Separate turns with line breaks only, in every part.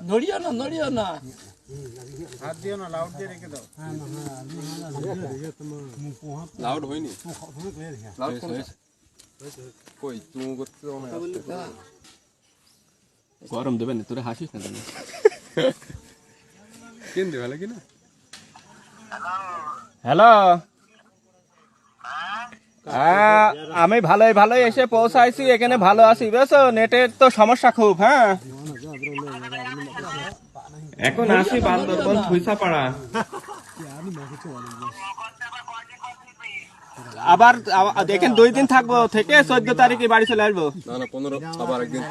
নড়িও না
হাত দিও না, লাউড দিয়ে রেখে দাও।
লাউড হয়নি লাউড কই তুমি করতে গরম দেবে না তোরে হাসিস না তুমি কেন দেবে লাগে না
হ্যালো আমি ভালোই এসে পৌঁছাইছি এখানে ভালো আছি বুঝছো নেটের তো সমস্যা খুব হ্যাঁ এখন আসি বান্দরবন থুইসাপাড়া আবার দেখেন 2 দিন থাকবো থেকে 14 তারিখে বাড়ি চলে আসবো
না না 15 আবার একদিন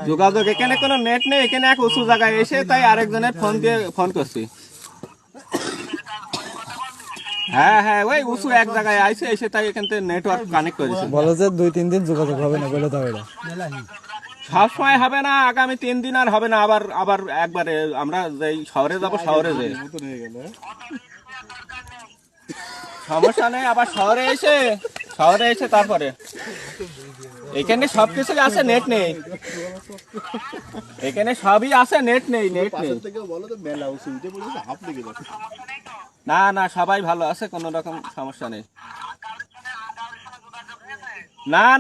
যোগাযোগ এখানে কোনো নেট নেই এখানে এক উঁচু জায়গায় এসে তাই আরেকজনের ফোন করছি হ্যাঁ ওই উঁচু এক জায়গায় আইছে এসে তাই এখান থেকে নেটওয়ার্ক কানেক্ট করেছে
বলো যে 2-3 দিন যোগাযোগ হবে না বলে দাও এটা
সব সময় হবে না আগামী 3 দিন আর হবে না আবার একবারে আমরা যেই শহরে যাব শহরে যাই সমস্যা নেই আবার শহরে এসে তারপরে এখানে সবকিছু আছে নেট নেই এখানে সবই আছে নেট নেই না সবাই ভালো আছে কোনো রকম সমস্যা নেই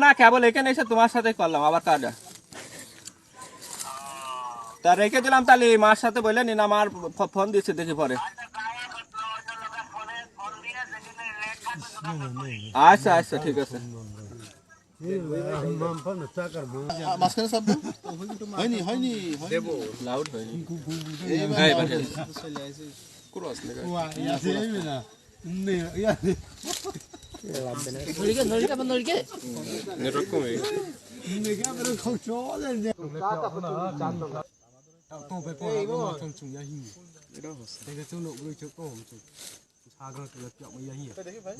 না কেবল এখানে এসে তোমার সাথে করলাম আবার কাজটা তা রেখে দিলাম তাহলে মার সাথে বললে নি না মার ফোন দিচ্ছে দেখি পরে আচ্ছা ঠিক আছে
লাউড হয়নি ক্রস লাগা নেটওয়ার্ক কমে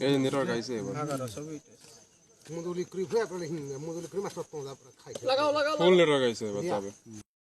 এই নেটওয়ার্ক আইছে এবার ফুল নেটওয়ার্ক আইছে এবার তবে